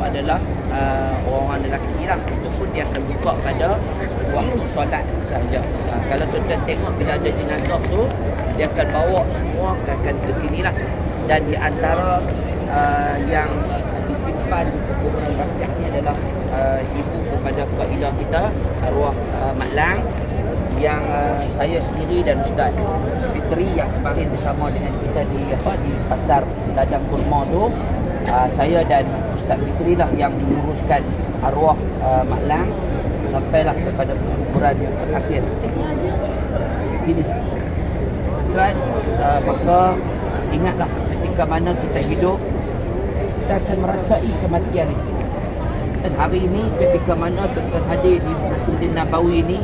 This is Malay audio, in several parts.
adalah orang-orang lelaki lah. Itu pun dia akan buka pada waktu solat sahaja. Kalau tuan-tuan tengok bila ada jenazah tu, dia akan bawa semua akan ke sini lah. Dan di antara yang disimpan di perkuburan rakyat ni adalah ibu kepada kaedah kita, arwah Mak Lang, yang saya sendiri dan Ustaz Fitri yang kemarin bersama dengan kita di pasar Ladang Kurma tu, saya dan Ustaz Fitri lah yang menguruskan arwah Mak Lang sampailah kepada perkuburan yang terakhir di sini. Tuan, maka ingatlah ketika mana kita hidup, kita akan merasai kematian ini. Dan hari ini ketika mana tuan hadir di Masjid Nabawi ini,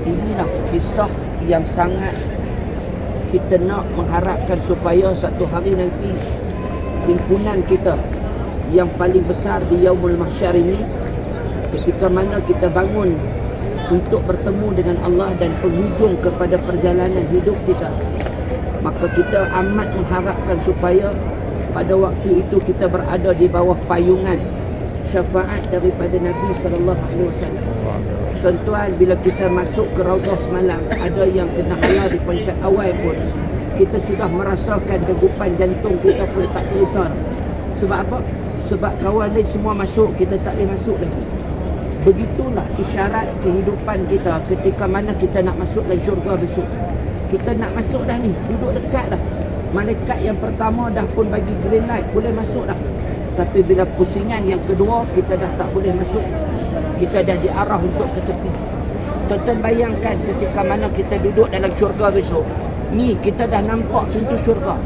inilah kisah yang sangat kita nak mengharapkan supaya satu hari nanti himpunan kita yang paling besar di Yaumul Mahsyar ini, ketika mana kita bangun untuk bertemu dengan Allah dan penghujung kepada perjalanan hidup kita, maka kita amat mengharapkan supaya pada waktu itu kita berada di bawah payungan syafaat daripada Nabi SAW. Tuan-tuan, bila kita masuk ke Raudhah semalam, ada yang kena halal di peringkat awal pun, kita sudah merasakan degupan jantung kita pun tak selesa. Sebab apa? Sebab kawan lain semua masuk, kita tak boleh masuk lagi. Begitulah isyarat kehidupan kita ketika mana kita nak masuk dalam syurga besok. Kita nak masuk dah ni, duduk dekat dah. Malaikat yang pertama dah pun bagi green light, boleh masuk dah. Tapi bila pusingan yang kedua, kita dah tak boleh masuk. Kita dah diarah untuk ke tepi. Tuan-tuan bayangkan ketika mana kita duduk dalam syurga besok. Ni kita dah nampak pintu syurga.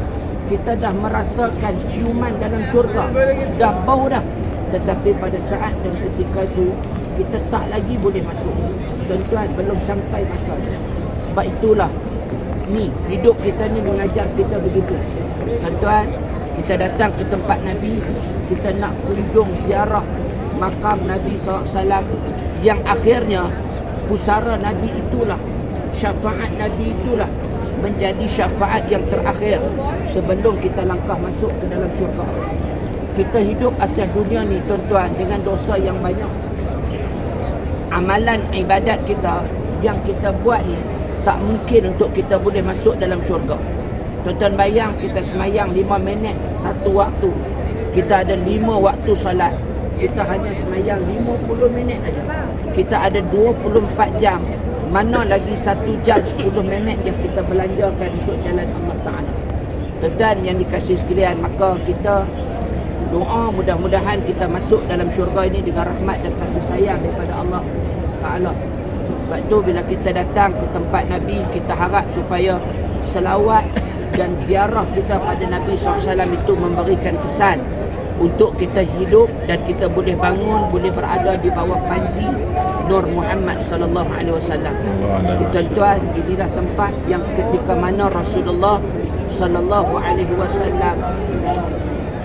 Kita dah merasakan ciuman dalam syurga. Dah bau dah. Tetapi pada saat dan ketika itu, kita tak lagi boleh masuk. Tuan-tuan, belum sampai masa. Sebab itulah, ni hidup kita ni mengajar kita begitu. Tuan-tuan, kita datang ke tempat Nabi, kita nak kunjung ziarah makam Nabi SAW, yang akhirnya pusara Nabi itulah, syafaat Nabi itulah menjadi syafaat yang terakhir sebelum kita langkah masuk ke dalam syurga. Kita hidup atas dunia ni tuan-tuan dengan dosa yang banyak. Amalan ibadat kita yang kita buat ni tak mungkin untuk kita boleh masuk dalam syurga. Tuan-tuan bayang, kita semayang 5 minit satu waktu. Kita ada 5 waktu salat. Kita hanya semayang 50 minit aja. Kita ada 24 jam. Mana lagi 1 jam 10 minit yang kita belanjakan untuk jalan Allah Ta'ala. Tuan-tuan yang dikasihi sekalian, maka kita doa mudah-mudahan kita masuk dalam syurga ini dengan rahmat dan kasih sayang daripada Allah Ta'ala. Sebab tu bila kita datang ke tempat Nabi, kita harap supaya selawat dan ziarah kita pada Nabi SAW itu memberikan kesan untuk kita hidup dan kita boleh bangun, boleh berada di bawah panji Nur Muhammad sallallahu alaihi wasallam. Tuan-tuan, inilah tempat yang ketika mana Rasulullah sallallahu alaihi wasallam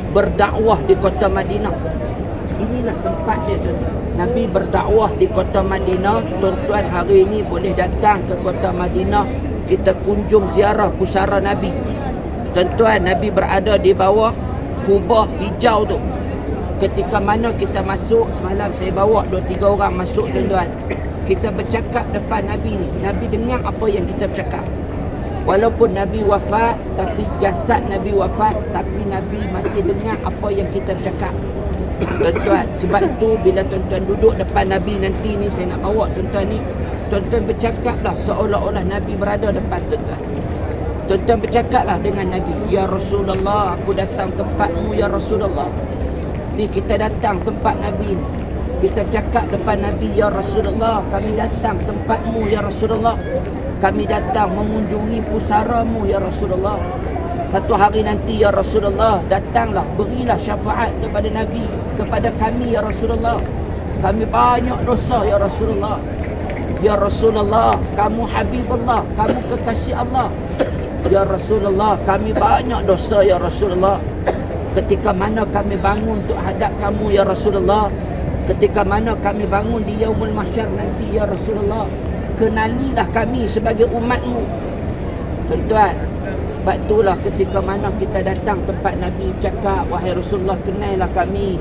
berdakwah di kota Madinah. Inilah tempat dia. Nabi berdakwah di kota Madinah. Tuan-tuan, hari ini boleh datang ke kota Madinah, kita kunjung ziarah pusara Nabi. Tuan-tuan, Nabi berada di bawah kubah hijau tu. Ketika mana kita masuk, semalam saya bawa 2-3 orang masuk tuan-tuan. Kita bercakap depan Nabi ni. Nabi dengar apa yang kita bercakap. Walaupun Nabi wafat, tapi jasad Nabi wafat, tapi Nabi masih dengar apa yang kita bercakap. Tuan-tuan, sebab itu bila tuan-tuan duduk depan Nabi nanti ni, saya nak bawa tuan-tuan ni, tuan-tuan bercakaplah seolah-olah Nabi berada depan tuan-tuan. Tuan-tuan bercakaplah dengan Nabi. Ya Rasulullah, aku datang tempatmu ya Rasulullah. Ni kita datang tempat Nabi. Kita cakap depan Nabi, ya Rasulullah, kami datang tempatmu ya Rasulullah. Kami datang mengunjungi pusaramu ya Rasulullah. Satu hari nanti ya Rasulullah, datanglah, berilah syafaat kepada Nabi, kepada kami ya Rasulullah. Kami banyak dosa ya Rasulullah. Ya Rasulullah, kamu Habibullah, kamu kekasih Allah. Ya Rasulullah, kami banyak dosa ya Rasulullah. Ketika mana kami bangun untuk hadap kamu ya Rasulullah, ketika mana kami bangun di Yaumul Mahsyar nanti ya Rasulullah, kenalilah kami sebagai umatmu. Tuan-tuan, sebab itulah ketika mana kita datang tempat Nabi, cakap, wahai Rasulullah, kenalilah kami.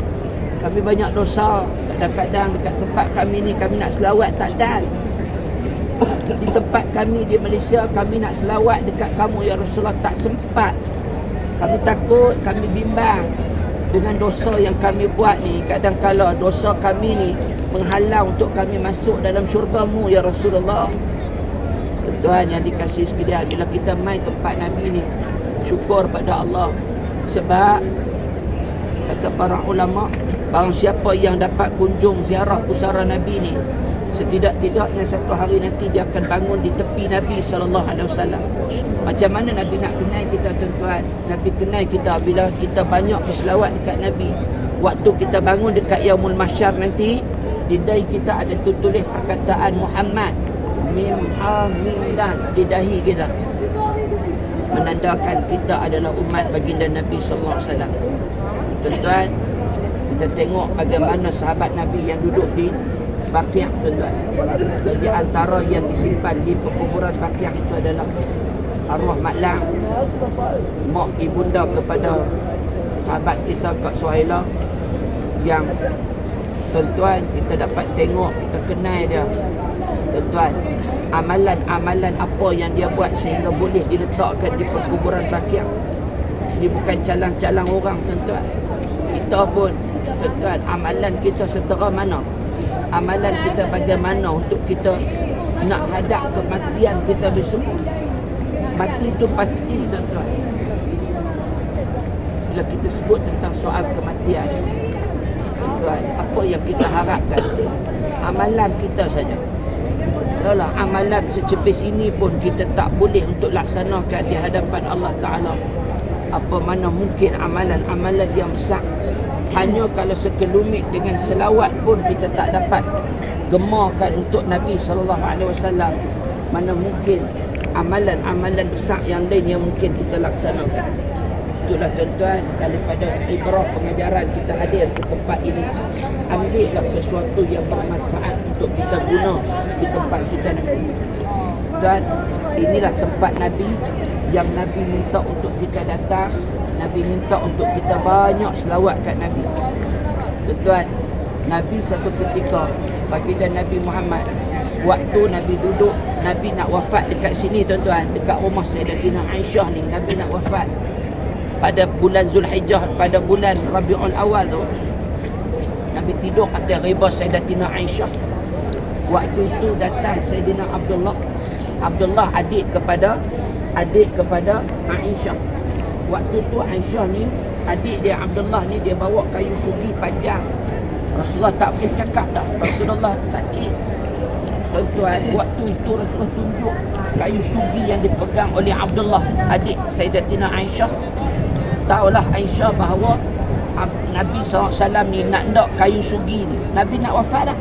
Kami banyak dosa. Kadang-kadang dekat tempat kami ni kami nak selawat tak dan. Di tempat kami di Malaysia kami nak selawat dekat kamu ya Rasulullah tak sempat. Kami takut, kami bimbang dengan dosa yang kami buat ni. Kadang-kala dosa kami ni menghalang untuk kami masuk dalam syurga-Mu ya Rasulullah. Tuan yang dikasihi sekalian, bila kita mai tempat Nabi ni, syukur pada Allah. Sebab kata para ulama, barang siapa yang dapat kunjung ziarah pusara Nabi ni, setidak-tidaknya satu hari nanti dia akan bangun di tepi Nabi SAW. Macam mana Nabi nak kenal kita tuan-tuan? Nabi kenal kita bila kita banyak berselawat dekat Nabi. Waktu kita bangun dekat Yaumul Mahsyar nanti, di dahi kita ada tulis perkataan Muhammad, Mim Ha Mim Dan di dahi kita, menandakan kita adalah umat baginda Nabi SAW. Tuan-tuan, kita tengok bagaimana sahabat Nabi yang duduk di Baqi', tuan-tuan. Di antara yang disimpan di perkuburan Baqi' itu adalah arwah Maklang, mak ibunda kepada sahabat kita Kak Suhaila, yang tuan-tuan kita dapat tengok, kita kenal dia. Tuan-tuan, amalan-amalan apa yang dia buat sehingga boleh diletakkan di perkuburan Baqi'. Ini bukan calang-calang orang, tuan-tuan. Kita pun, tuan-tuan, amalan kita setera mana? Amalan kita bagaimana untuk kita nak hadap kematian kita besok? Mati itu pasti, tuan-tuan. Bila kita sebut tentang soal kematian, tuan-tuan, apa yang kita harapkan? Amalan kita saja. Kalau amalan secepis ini pun kita tak boleh untuk laksanakan di hadapan Allah Ta'ala, apa mana mungkin amalan-amalan yang besar? Hanya kalau sekelumit dengan selawat pun kita tak dapat gemakan untuk Nabi SAW, mana mungkin amalan-amalan besar yang lain yang mungkin kita laksanakan. Itulah tuan-tuan, daripada ibrah pengajaran kita hadir ke tempat ini, ambillah sesuatu yang bermanfaat untuk kita guna di tempat kita nanti. Dan inilah tempat Nabi yang Nabi minta untuk kita datang. Nabi minta untuk kita banyak selawat kat Nabi. Tuan-tuan, Nabi satu ketika, baginda Nabi Muhammad, waktu Nabi duduk, Nabi nak wafat dekat sini tuan-tuan, dekat rumah Sayyidatina Aisyah ni, Nabi nak wafat pada bulan Zulhijjah, pada bulan Rabiul Awal tu. Nabi tidur atas riba Sayyidatina Aisyah. Waktu itu datang Sayyidina Abdullah adik kepada Aisyah. Waktu tu Aisyah ni, adik dia Abdullah ni, dia bawa kayu sugi panjang. Rasulullah tak boleh cakap dah, Rasulullah sakit. Tuan-tuan, waktu itu Rasulullah tunjuk kayu sugi yang dipegang oleh Abdullah, adik Sayyidatina Aisyah. Taulah Aisyah bahawa Nabi SAW ni nak kayu sugi ni, Nabi nak wafat dah.